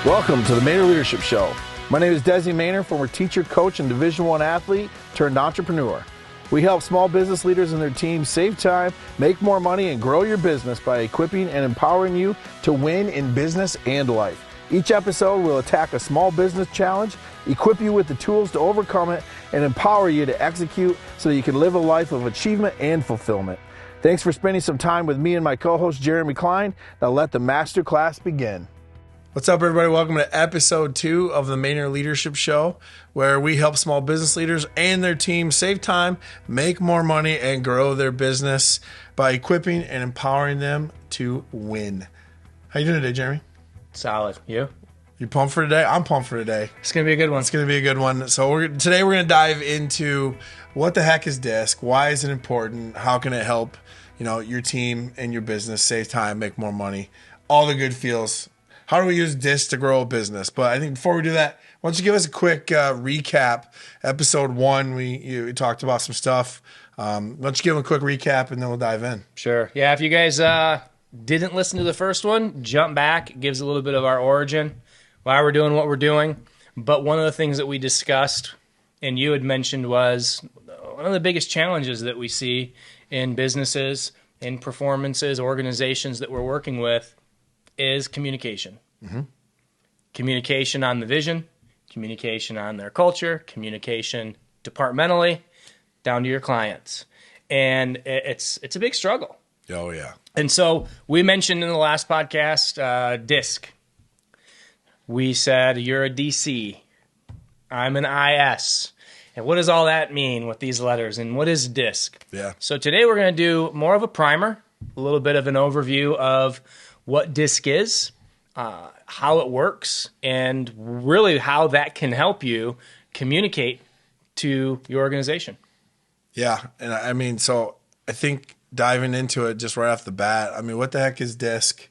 Welcome to the Mayner Leadership Show. My name is Desi Mayner, former teacher, coach, and Division I athlete turned entrepreneur. We help small business leaders and their teams save time, make more money, and grow your business by equipping and empowering you to win in business and life. Each episode will attack a small business challenge, equip you with the tools to overcome it, and empower you to execute so that you can live a life of achievement and fulfillment. Thanks for spending some time with me and my co-host Jeremy Klein. Now let the masterclass begin. What's up, everybody? Welcome to episode 2 of the Mayner Leadership Show, where we help small business leaders and their teams save time, make more money, and grow their business by equipping and empowering them to win. How you doing today, Jeremy? Solid. You? You pumped for today? I'm pumped for today. It's going to be a good one. It's going to be a good one. So today we're going to dive into what the heck is DISC? Why is it important? How can it help your team and your business save time, make more money, all the good feels. How do we use DISC to grow a business? But I think before we do that, why don't you give us a quick recap? Episode 1, we talked about some stuff. Why don't you give them a quick recap and then we'll dive in. Sure. Yeah, if you guys didn't listen to the first one, jump back. It gives a little bit of our origin, why we're doing what we're doing. But one of the things that we discussed and you had mentioned was one of the biggest challenges that we see in businesses, in performances, organizations that we're working with is communication. Mm-hmm. Communication on the vision, communication on their culture, communication departmentally, down to your clients. And it's a big struggle. Oh, yeah. And so we mentioned in the last podcast, DISC. We said, you're a DC. I'm an IS. And what does all that mean with these letters? And what is DISC? Yeah. So today we're going to do more of a primer, a little bit of an overview of what DISC is, how it works, and really how that can help you communicate to your organization. Yeah, and so I think diving into it just right off the bat, what the heck is DISC?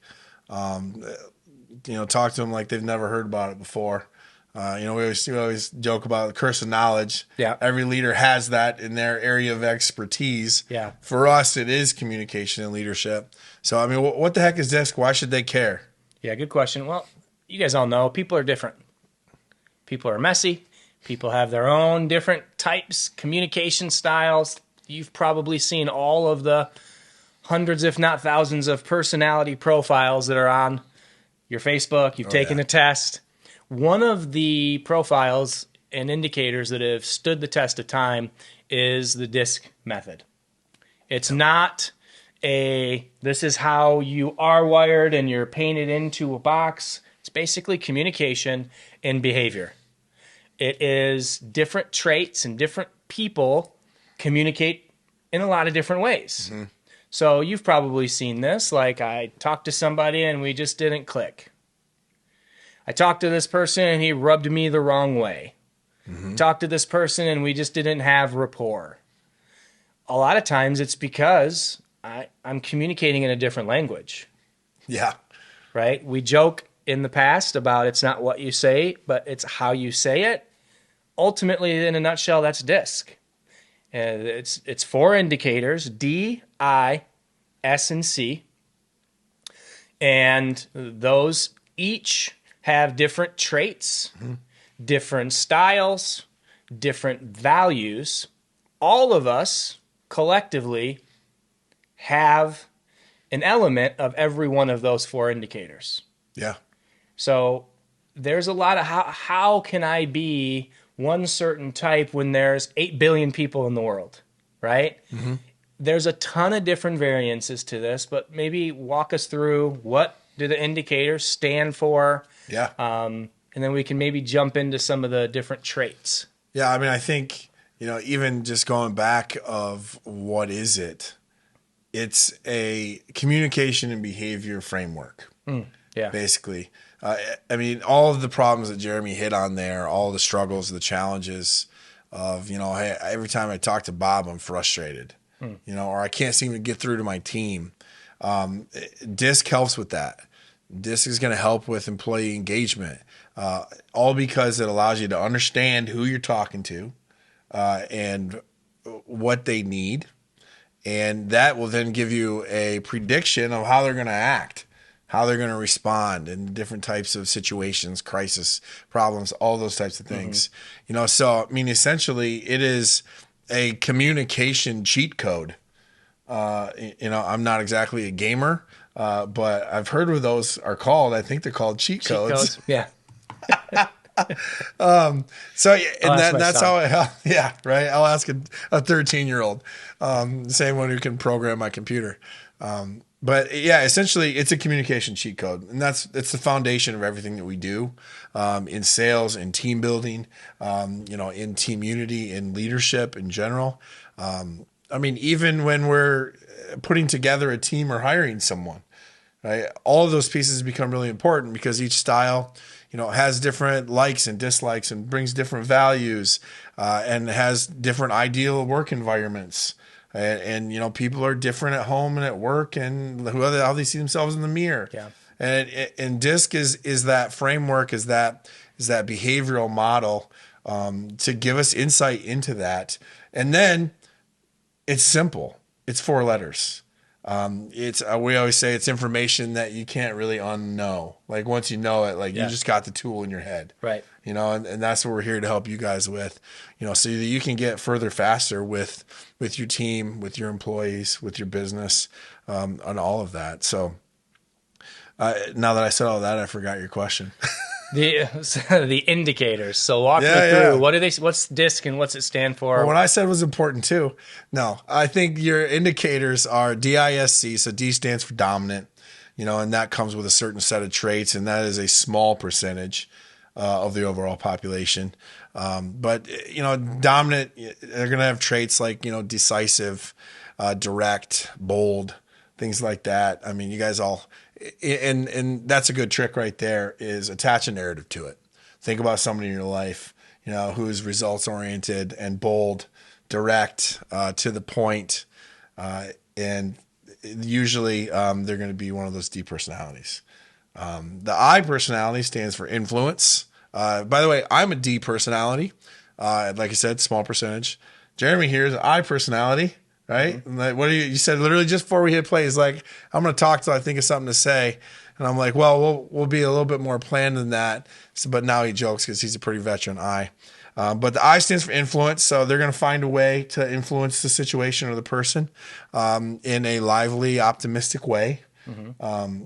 Talk to them like they've never heard about it before. We always joke about the curse of knowledge. Yeah. Every leader has that in their area of expertise. Yeah. For us, it is communication and leadership. So, what the heck is DISC? Why should they care? Yeah, good question. Well, you guys all know people are different. People are messy. People have their own different types, communication styles. You've probably seen all of the hundreds, if not thousands, of personality profiles that are on your Facebook. You've taken a test. One of the profiles and indicators that have stood the test of time is the DISC method. It's not this is how you are wired and you're painted into a box. It's basically communication and behavior. It is different traits and different people communicate in a lot of different ways. Mm-hmm. So you've probably seen this, like I talked to somebody and we just didn't click. I talked to this person and he rubbed me the wrong way. Mm-hmm. Talked to this person and we just didn't have rapport. A lot of times it's because I'm communicating in a different language. Yeah. Right? We joke in the past about it's not what you say, but it's how you say it. Ultimately, in a nutshell, that's DISC. It's 4 indicators, D, I, S, and C. And those each have different traits, mm-hmm. different styles, different values. All of us collectively have an element of every one of those 4 indicators. Yeah. So there's a lot of how can I be one certain type when there's 8 billion people in the world, right? Mm-hmm. There's a ton of different variances to this, but maybe walk us through what do the indicators stand for? Yeah. And then we can maybe jump into some of the different traits. Yeah, I think, even just going back of what is it? It's a communication and behavior framework, basically. All of the problems that Jeremy hit on there, all the struggles, the challenges of, hey, every time I talk to Bob, I'm frustrated, or I can't seem to get through to my team. DISC helps with that. DISC is going to help with employee engagement, all because it allows you to understand who you're talking to and what they need. And that will then give you a prediction of how they're going to act, how they're going to respond in different types of situations, crisis, problems, all those types of things. So I mean, essentially, it is a communication cheat code. I'm not exactly a gamer, but I've heard what those are called. I think they're called cheat codes. Yeah. That's how right. I'll ask a 13-year-old, same one who can program my computer. But yeah, essentially it's a communication cheat code, and it's the foundation of everything that we do, in sales and team building, in team unity and leadership in general. I mean, even when we're putting together a team or hiring someone, right? All of those pieces become really important because each style, has different likes and dislikes and brings different values, and has different ideal work environments. And people are different at home and at work, and how they see themselves in the mirror. Yeah. And DISC is that framework, is that behavioral model, to give us insight into that. And then it's simple. It's 4 letters. We always say it's information that you can't really unknow. Like once you know it, you just got the tool in your head. Right. And that's what we're here to help you guys with, so that you can get further faster with your team, with your employees, with your business, on all of that. So now that I said all that, I forgot your question. The indicators. So walk me through. What are they? What's DISC and what's it stand for? Well, what I said was important too. No, I think your indicators are DISC. So D stands for dominant, and that comes with a certain set of traits, and that is a small percentage of the overall population. But dominant, they're going to have traits like decisive, direct, bold, things like that. I mean, you guys all. And that's a good trick right there, is attach a narrative to it. Think about somebody in your life, who's results oriented and bold, direct, to the point. And usually they're going to be one of those D personalities. The I personality stands for influence. By the way, I'm a D personality. Like I said, small percentage. Jeremy here is an I personality. Right? Mm-hmm. Like, what you said literally just before we hit play is like, I'm going to talk till I think of something to say. And I'm like, well, we'll be a little bit more planned than that. So, but now he jokes because he's a pretty veteran I. But the I stands for influence. So they're going to find a way to influence the situation or the person, in a lively, optimistic way. Mm-hmm.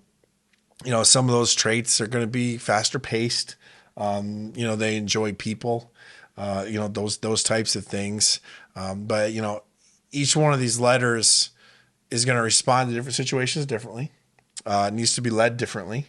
Some of those traits are going to be faster paced. They enjoy people, those types of things. But each one of these letters is going to respond to different situations differently. It needs to be led differently.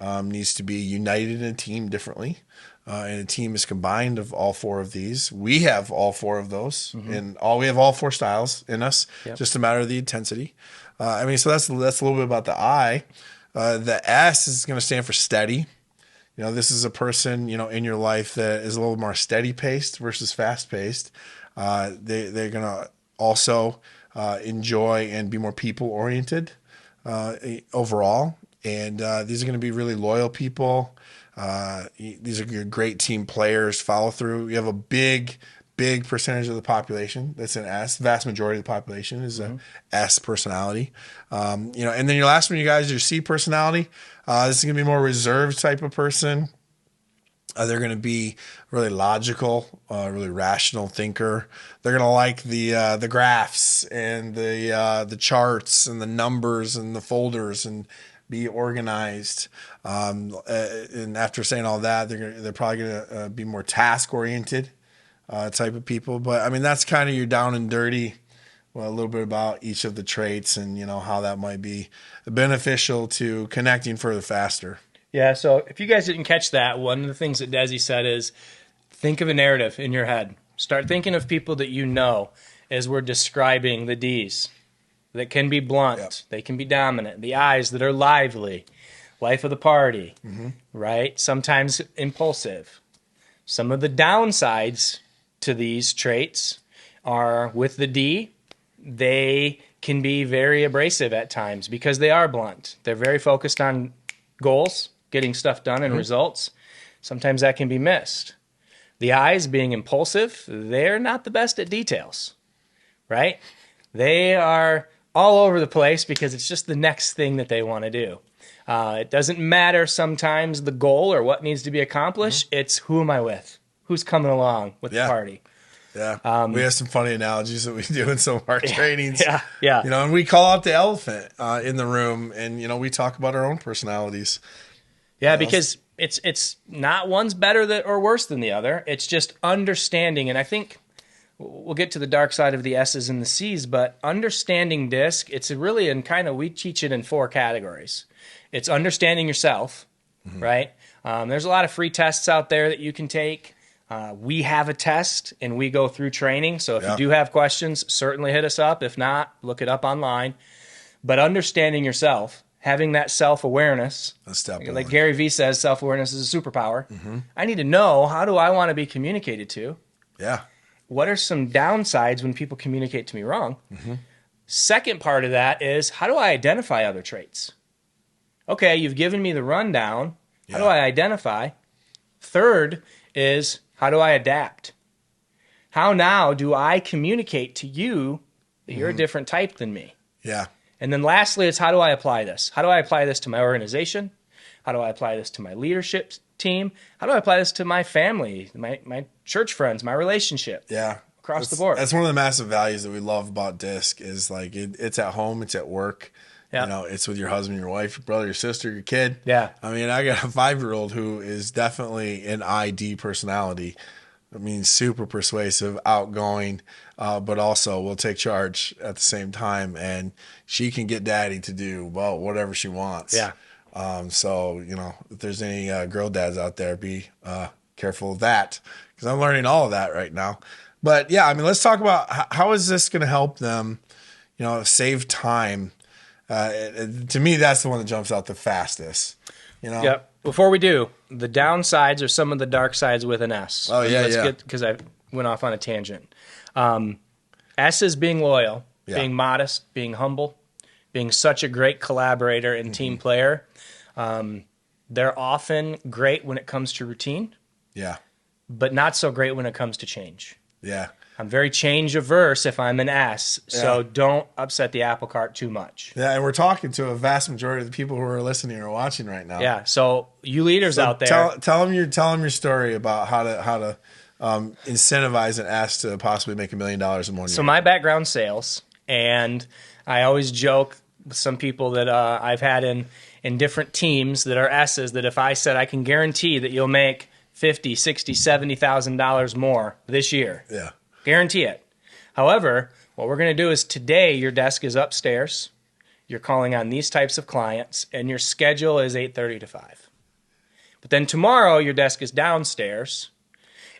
Needs to be united in a team differently. And a team is combined of all 4 of these. We have all 4 of those, and we have all 4 styles in us. Yep. Just a matter of the intensity. So that's a little bit about the I. The S is going to stand for steady. This is a person in your life that is a little more steady paced versus fast paced. They're going to also enjoy and be more people oriented overall, and these are going to be really loyal people. These are your great team players. Follow through. You have a big percentage of the population that's an S. The vast majority of the population is a S personality. And then your last one, you guys, your C personality. This is going to be more reserved type of person. They're going to be really logical, really rational thinker. They're going to like the graphs and the charts and the numbers and the folders and be organized. And after saying all that, they're probably going to be more task oriented type of people. But I mean, that's kind of your down and dirty. Well, a little bit about each of the traits and how that might be beneficial to connecting further faster. Yeah, so if you guys didn't catch that, one of the things that Desi said is think of a narrative in your head. Start thinking of people that you know as we're describing the Ds that can be blunt, yep. They can be dominant, the Is that are lively, life of the party, right? Sometimes impulsive. Some of the downsides to these traits are with the D, they can be very abrasive at times because they are blunt. They're very focused on goals, getting stuff done and results. Sometimes that can be missed. The I's being impulsive, they're not the best at details, right? They are all over the place because it's just the next thing that they want to do. It doesn't matter sometimes the goal or what needs to be accomplished. It's who am I with? Who's coming along with the party? Yeah. We have some funny analogies that we do in some of our trainings. Yeah. And we call out the elephant in the room, and, we talk about our own personalities. Yeah, because it's not one's better or worse than the other. It's just understanding. And I think we'll get to the dark side of the S's and the C's, but understanding DISC, it's really we teach it in 4 categories. It's understanding yourself, right? There's a lot of free tests out there that you can take. We have a test, and we go through training. So if you do have questions, certainly hit us up. If not, look it up online. But understanding yourself, having that self-awareness. That's step one. Like Gary Vee says, self-awareness is a superpower. I need to know, how do I want to be communicated to? Yeah. What are some downsides when people communicate to me wrong? Second part of that is, how do I identify other traits? Okay, you've given me the rundown. How do I identify? Third is, how do I adapt? How now do I communicate to you that you're a different type than me? Yeah. And then lastly, it's, how do I apply this? How do I apply this to my organization? How do I apply this to my leadership team? How do I apply this to my family, my church friends, my relationship? Yeah. Across the board. That's one of the massive values that we love about DISC is like it's at home, it's at work. Yeah. It's with your husband, your wife, your brother, your sister, your kid. Yeah. I mean, I got a 5-year-old who is definitely an ID personality. I mean, super persuasive, outgoing, but also will take charge at the same time. And she can get daddy to do, whatever she wants. Yeah. So, if there's any girl dads out there, be careful of that, because I'm learning all of that right now. But yeah, I mean, let's talk about how is this going to help them, save time. To me, that's the one that jumps out the fastest. Yep. Before we do, the downsides are some of the dark sides with an S. Oh, yeah, Because I went off on a tangent. S is being loyal, being modest, being humble, being such a great collaborator and team player. They're often great when it comes to routine. Yeah. But not so great when it comes to change. Yeah. I'm very change averse if I'm an S, so don't upset the apple cart too much. Yeah, and we're talking to a vast majority of the people who are listening or watching right now. Yeah, so you leaders out there, tell them your story about how to incentivize an S to possibly make $1 million in 1 year. So my background's sales, and I always joke with some people that I've had in different teams that are S's, that if I said I can guarantee that you'll make $50,000, $60,000, $70,000 more this year. Yeah. Guarantee it. However, what we're going to do is today your desk is upstairs. You're calling on these types of clients, and your schedule is 8:30 to 5. But then tomorrow your desk is downstairs,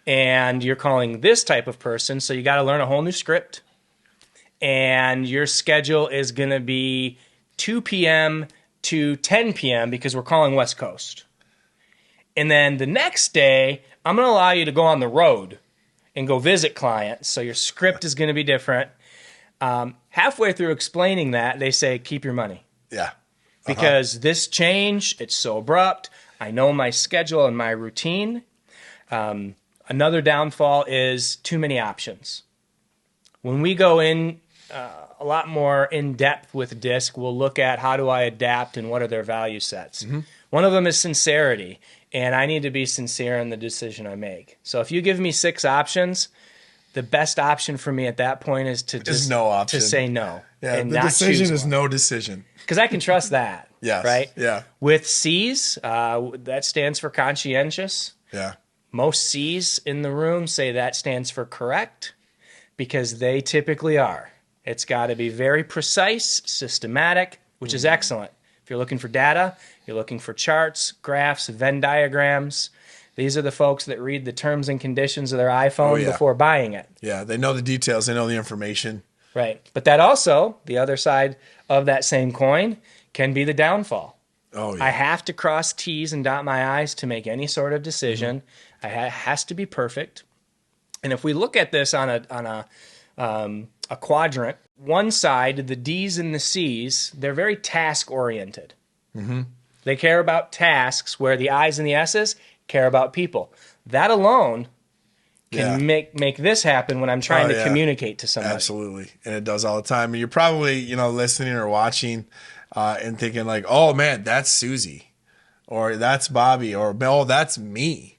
and you're calling this type of person, so you got to learn a whole new script. And your schedule is going to be 2 p.m. to 10 p.m. because we're calling West Coast. And then the next day, I'm going to allow you to go on the road and go visit clients. So your script is going to be different. Halfway through explaining that, they say, keep your money. Yeah. Because this change, it's so abrupt. I know my schedule and my routine. Another downfall is too many options. When we go in a lot more in depth with DISC, we'll look at how do I adapt and what are their value sets. One of them is sincerity. And I need to be sincere in the decision I make. So if you give me 6 options, the best option for me at that point is to just to say no. Yeah, and the not decision choose is no decision. Because I can trust that. Yes. Right? Yeah. With C's, that stands for conscientious. Yeah. Most C's in the room say that stands for correct, because they typically are. It's got to be very precise, systematic, which is excellent. If you're looking for data, you're looking for charts, graphs, Venn diagrams. These are the folks that read the terms and conditions of their iPhone before buying it. Yeah, they know the details. They know the information. Right. But that also, the other side of that same coin, can be the downfall. Oh, yeah. I have to cross T's and dot my I's to make any sort of decision. It has to be perfect. And if we look at this on a quadrant, one side, the D's and the C's, they're very task-oriented. They care about tasks, where the I's and the S's care about people. That alone can make this happen when I'm trying to communicate to somebody. Absolutely. And it does all the time. And you're probably, listening or watching, and thinking like, oh man, that's Susie, or that's Bobby, or oh, that's me.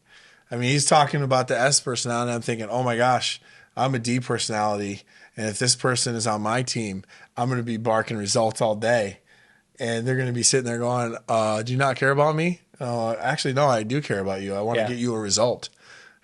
I mean, he's talking about the S personality, and I'm thinking, oh my gosh, I'm a D personality, and if this person is on my team, I'm going to be barking results all day, and they're going to be sitting there going, do you not care about me? Actually, no, I do care about you. I want to get you a result,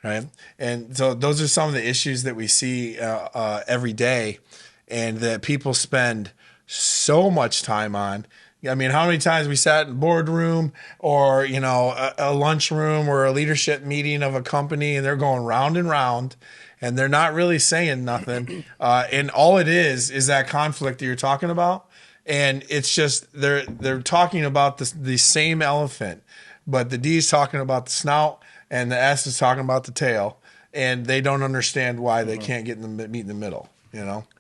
right? And so those are some of the issues that we see every day, and that people spend so much time on. I mean, how many times we sat in a boardroom or, a lunchroom or a leadership meeting of a company, and they're going round and round and they're not really saying nothing. And all it is that conflict that you're talking about. And it's just, they're talking about the same elephant, but the D is talking about the snout and the S is talking about the tail, and they don't understand why they can't meet in the middle.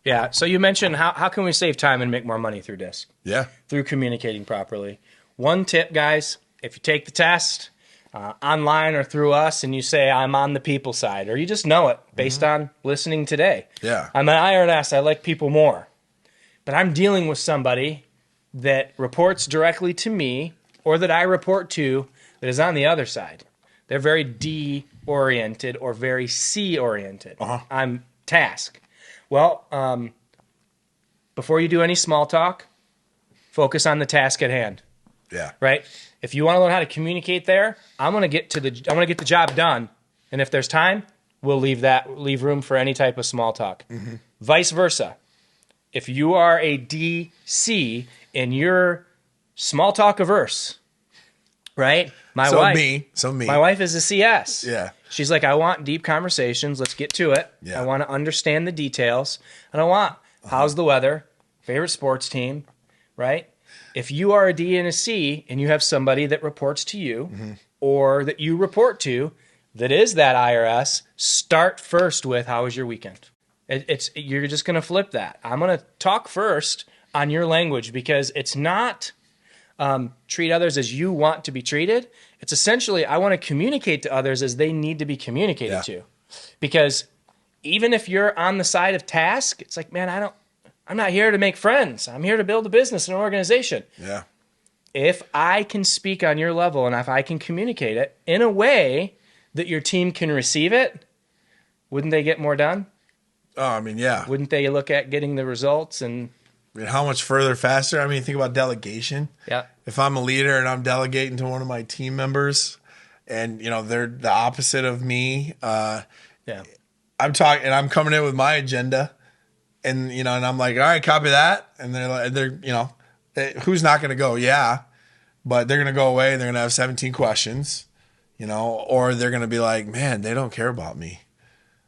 Yeah. So you mentioned how can we save time and make more money through DISC? Yeah. Through communicating properly. One tip, guys, if you take the test online or through us and you say, I'm on the people side, or you just know it based on listening today. Yeah. I'm an IRS. I like people more. But I'm dealing with somebody that reports directly to me or that I report to that is on the other side. They're very D-oriented or very C-oriented. I'm task. Well, before you do any small talk, focus on the task at hand. Yeah. Right? If you want to learn how to communicate there, I want to get the job done. And if there's time, we'll leave room for any type of small talk. Vice versa. If you are a DC and you're small talk averse, right? My wife is a CS. Yeah. She's like, I want deep conversations. Let's get to it. Yeah. I want to understand the details. And I want, how's the weather? Favorite sports team, right? If you are a D and a C and you have somebody that reports to you or that you report to that is that IRS, start first with, how was your weekend? You're just going to flip that. I'm going to talk first on your language, because it's not treat others as you want to be treated. It's essentially, I want to communicate to others as they need to be communicated to. Because even if you're on the side of task, it's like, man, I'm not here to make friends. I'm here to build a business and an organization. Yeah. If I can speak on your level and if I can communicate it in a way that your team can receive it, wouldn't they get more done? Oh, I mean, yeah. Wouldn't they look at getting the results? And I mean, how much further, faster? I mean, think about delegation. Yeah. If I'm a leader and I'm delegating to one of my team members, and they're the opposite of me, I'm talking and I'm coming in with my agenda, and and I'm like, all right, copy that, and they're who's not going to go? Yeah, but they're going to go away and they're going to have 17 questions, or they're going to be like, man, they don't care about me.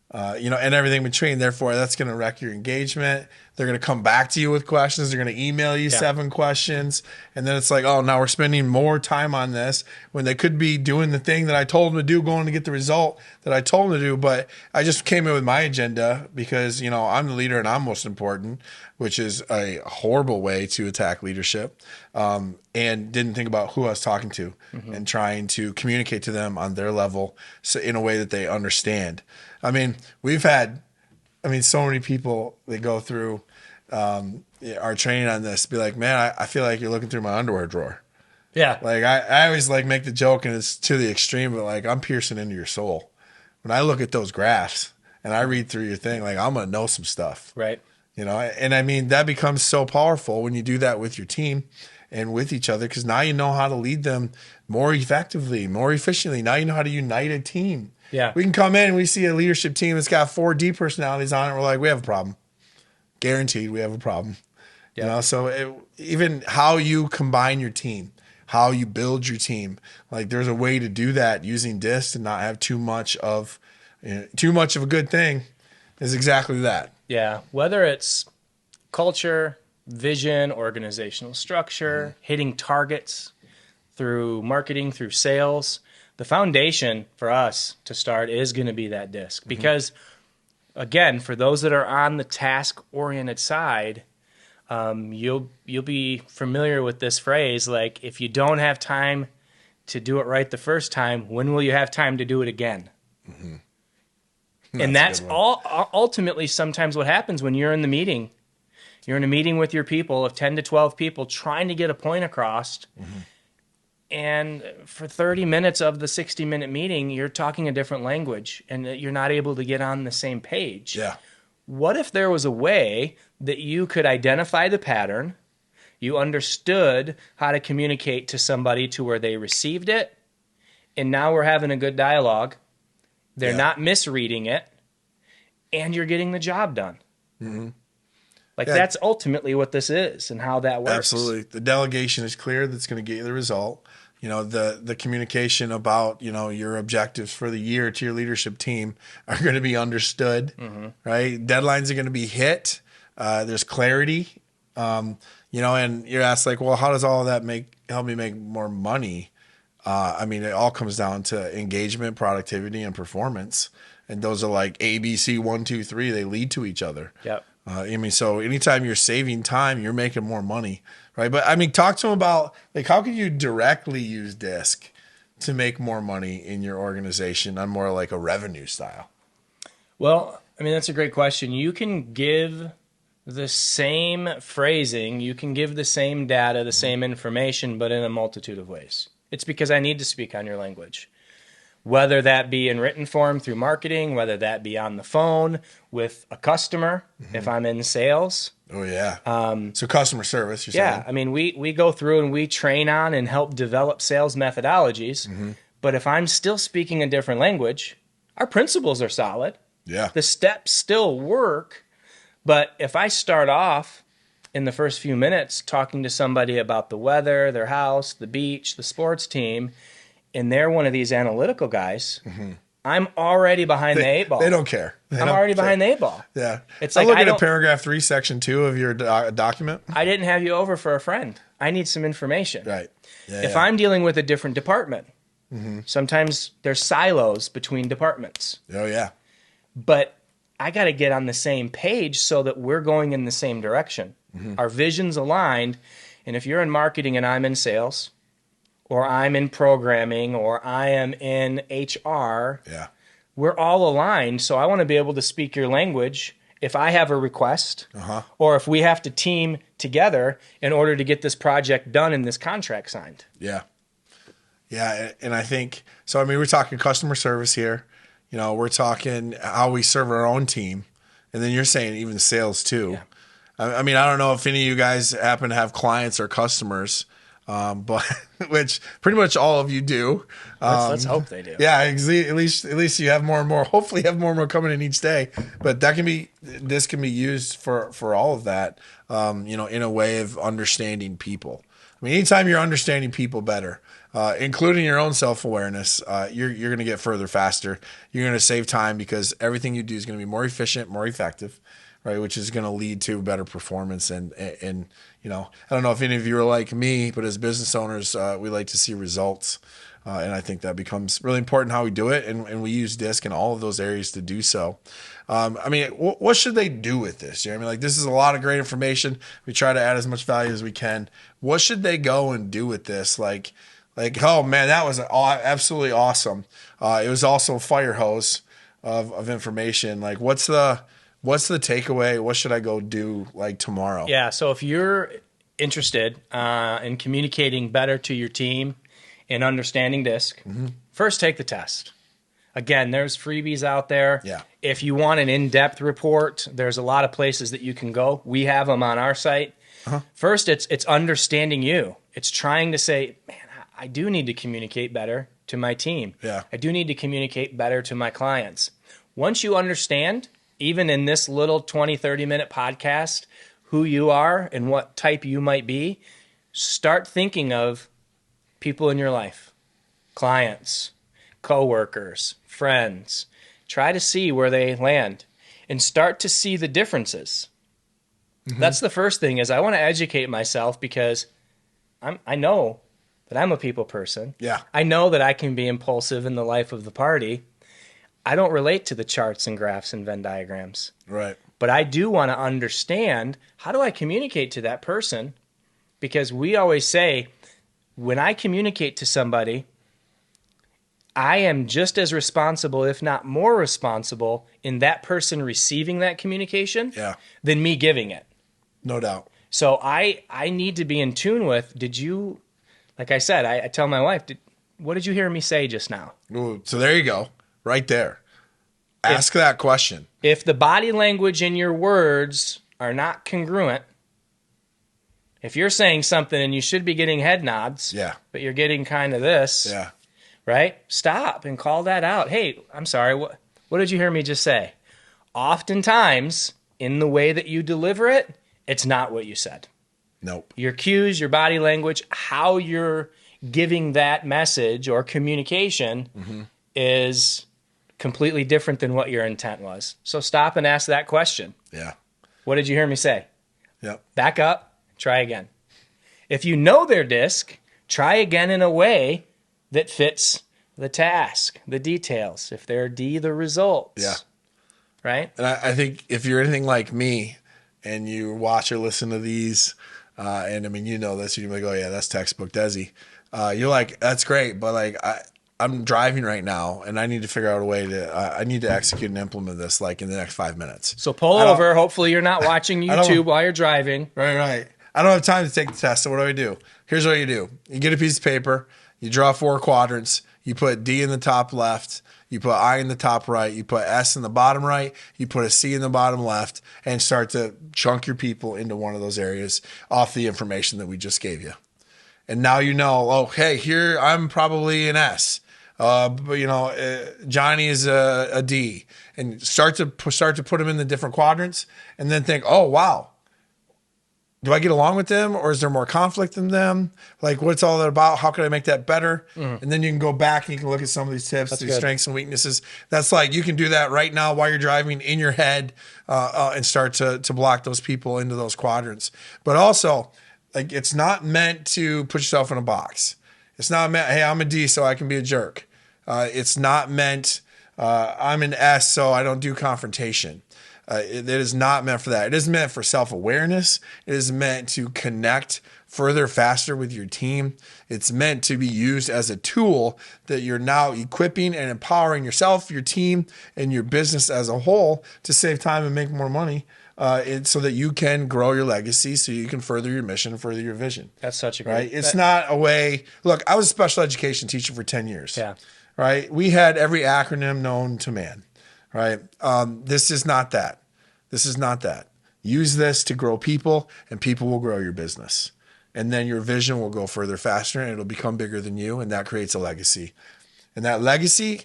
And everything between. Therefore, that's going to wreck your engagement. They're going to come back to you with questions. They're going to email you 7 questions. And then it's like, oh, now we're spending more time on this when they could be doing the thing that I told them to do, going to get the result that I told them to do. But I just came in with my agenda because, I'm the leader and I'm most important, which is a horrible way to attack leadership, and didn't think about who I was talking to and trying to communicate to them on their level in a way that they understand. I mean, we've had, so many people that go through our training on this be like, man, I feel like you're looking through my underwear drawer. Yeah. Like I always make the joke, and it's to the extreme, but I'm piercing into your soul. When I look at those graphs and I read through your thing, I'm going to know some stuff. Right. And that becomes so powerful when you do that with your team and with each other, because now you know how to lead them more effectively, more efficiently. Now you know how to unite a team. Yeah. We can come in and we see a leadership team that's got 4 D personalities on it. We're like, we have a problem. Guaranteed we have a problem. Yeah. So even how you combine your team, how you build your team, there's a way to do that using DISC and not have too much of a good thing is exactly that. Yeah. Whether it's culture, vision, organizational structure, hitting targets through marketing, through sales, the foundation for us to start is going to be that DISC. Because, again, for those that are on the task-oriented side, you'll be familiar with this phrase, if you don't have time to do it right the first time, when will you have time to do it again? And that's ultimately sometimes what happens when you're in the meeting. You're in a meeting with your people of 10 to 12 people trying to get a point across. Mm-hmm. And for 30 minutes of the 60-minute meeting, you're talking a different language and you're not able to get on the same page. Yeah. What if there was a way that you could identify the pattern, you understood how to communicate to somebody to where they received it, and now we're having a good dialogue. They're not misreading it, and you're getting the job done. Mm-hmm. That's ultimately what this is and how that works. Absolutely. The delegation is clear. That's going to get you the result. The communication about, your objectives for the year to your leadership team are going to be understood, right? Deadlines are going to be hit. There's clarity, and you're asked well, how does all of that help me make more money? It all comes down to engagement, productivity, and performance. And those are like A, B, C, 1, 2, 3. They lead to each other. Yep. So anytime you're saving time, you're making more money, right? But talk to them about how can you directly use DISC to make more money in your organization on more like a revenue style? Well, that's a great question. You can give the same phrasing, you can give the same data, the same information, but in a multitude of ways. It's because I need to speak on your language. Whether that be in written form through marketing, whether that be on the phone with a customer, if I'm in sales. Oh, yeah. So customer service, you're saying? Yeah. We go through and we train on and help develop sales methodologies. But if I'm still speaking a different language, our principles are solid. Yeah. The steps still work. But if I start off in the first few minutes talking to somebody about the weather, their house, the beach, the sports team, and they're one of these analytical guys, I'm already behind the 8 ball. They don't care. I'm already behind the 8 ball. Yeah. It's I'm looking at paragraph 3, section 2 of your document. I didn't have you over for a friend. I need some information. Right. Yeah, if I'm dealing with a different department, sometimes there's silos between departments. Oh, yeah. But I got to get on the same page so that we're going in the same direction. Our vision's aligned. And if you're in marketing and I'm in sales, or I'm in programming, or I am in HR, we're all aligned. So I want to be able to speak your language if I have a request, or if we have to team together in order to get this project done and this contract signed. Yeah. Yeah, and I think, so we're talking customer service here. We're talking how we serve our own team. And then you're saying even sales too. Yeah. I don't know if any of you guys happen to have clients or customers, but which pretty much all of you do. Let's hope they do. Yeah, at least you have more and more. Hopefully, you have more and more coming in each day. But this can be used for all of that. In a way of understanding people. Anytime you're understanding people better, including your own self-awareness, you're going to get further faster. You're going to save time because everything you do is going to be more efficient, more effective. Right, which is going to lead to better performance, and I don't know if any of you are like me, but as business owners, we like to see results, and I think that becomes really important how we do it, and we use DISC in all of those areas to do so. What should they do with this? This is a lot of great information. We try to add as much value as we can. What should they go and do with this? Oh man, that was absolutely awesome. It was also a fire hose of information. What's the takeaway? What should I go do tomorrow? Yeah, so if you're interested in communicating better to your team and understanding DISC, first take the test. Again, there's freebies out there. Yeah. If you want an in-depth report, there's a lot of places that you can go. We have them on our site. First, it's understanding you. It's trying to say, man, I do need to communicate better to my team. Yeah. I do need to communicate better to my clients. Once you understand, even in this little 20, 30-minute podcast, who you are and what type you might be, start thinking of people in your life, clients, coworkers, friends. Try to see where they land and start to see the differences. That's the first thing is I want to educate myself because I know that I'm a people person. Yeah. I know that I can be impulsive in the life of the party. I don't relate to the charts and graphs and Venn diagrams. Right. But I do want to understand, how do I communicate to that person? Because we always say, when I communicate to somebody, I am just as responsible, if not more responsible, in that person receiving that communication than me giving it. No doubt. So I need to be in tune with, like I said, I tell my wife, what did you hear me say just now? Ooh, so there you go. Right there. Ask that question. If the body language in your words are not congruent, if you're saying something and you should be getting head nods, but you're getting kind of this, right? Stop and call that out. Hey, I'm sorry. What did you hear me just say? Oftentimes, in the way that you deliver it, it's not what you said. Nope. Your cues, your body language, how you're giving that message or communication is completely different than what your intent was. So stop and ask that question. Yeah. What did you hear me say? Yep. Back up, try again. If you know their disc, try again in a way that fits the task, the details. If they're D, the results. Yeah. Right? And I think if you're anything like me and you watch or listen to these, and I mean, you know this, you're like, oh yeah, that's textbook Desi. You're like, that's great, but like I'm driving right now and I need to figure out a way to, I need to execute and implement this like in the next 5 minutes. So pull over. Hopefully you're not watching YouTube while you're driving. Right. I don't have time to take the test. So what do? Here's what you do. You get a piece of paper, you draw 4 quadrants, you put D in the top left, you put I in the top right, you put S in the bottom right, you put a C in the bottom left, and start to chunk your people into one of those areas off the information that we just gave you. And now you know, okay, here I'm probably an S. But Johnny is a D, and start to put them in the different quadrants, and then think, oh wow, do I get along with them, or is there more conflict in them? Like, what's all that about? How can I make that better? And then you can go back and you can look at some of these tips, these strengths and weaknesses. That's like, you can do that right now while you're driving in your head, and start to block those people into those quadrants. But also, like, it's not meant to put yourself in a box. It's not meant, hey, I'm a D, so I can be a jerk. It's not meant, I'm an S, so I don't do confrontation. It is not meant for that. It is meant for self-awareness. It is meant to connect further, faster with your team. It's meant to be used as a tool that you're now equipping and empowering yourself, your team, and your business as a whole to save time and make more money, so that you can grow your legacy, so you can further your mission, further your vision. That's such a great... Right? It's not a way... Look, I was a special education teacher for 10 years. Yeah. Right? We had every acronym known to man. Right? This is not that. This is not that. Use this to grow people, and people will grow your business. And then your vision will go further, faster, and it'll become bigger than you, and that creates a legacy. And that legacy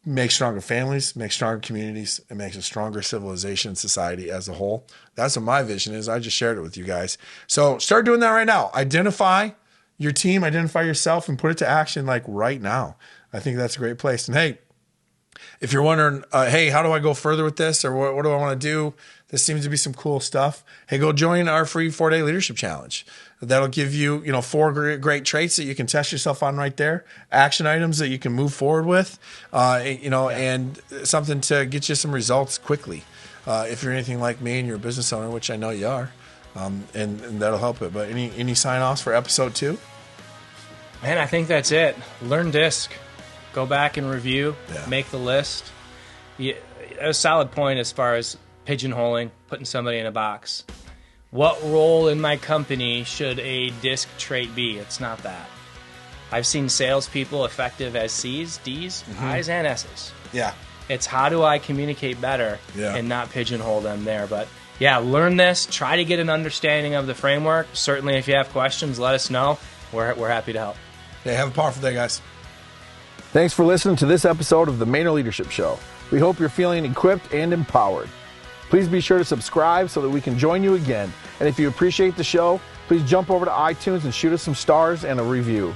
makes stronger families, makes stronger communities, and makes a stronger civilization, society as a whole. That's what my vision is. I just shared it with you guys. So start doing that right now. Identify your team, identify yourself, and put it to action like right now. I think that's a great place. And hey, if you're wondering, hey, how do I go further with this, or what do I want to do? This seems to be some cool stuff. Hey, go join our free 4-day leadership challenge. That'll give you, 4 great traits that you can test yourself on right there, action items that you can move forward with, and something to get you some results quickly. If you're anything like me and you're a business owner, which I know you are, and that'll help it. But any sign-offs for episode 2? Man, I think that's it. Learn DISC. Go back and review, make the list. A solid point as far as pigeonholing, putting somebody in a box. What role in my company should a DISC trait be? It's not that. I've seen salespeople effective as C's, D's, I's, and S's. Yeah. It's how do I communicate better and not pigeonhole them there. But yeah, learn this. Try to get an understanding of the framework. Certainly, if you have questions, let us know. We're happy to help. Hey, have a powerful day, guys. Thanks for listening to this episode of the Mayner Leadership Show. We hope you're feeling equipped and empowered. Please be sure to subscribe so that we can join you again. And if you appreciate the show, please jump over to iTunes and shoot us some stars and a review.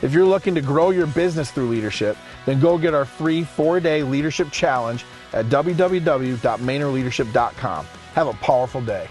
If you're looking to grow your business through leadership, then go get our free 4-day leadership challenge at www.maynerleadership.com. Have a powerful day.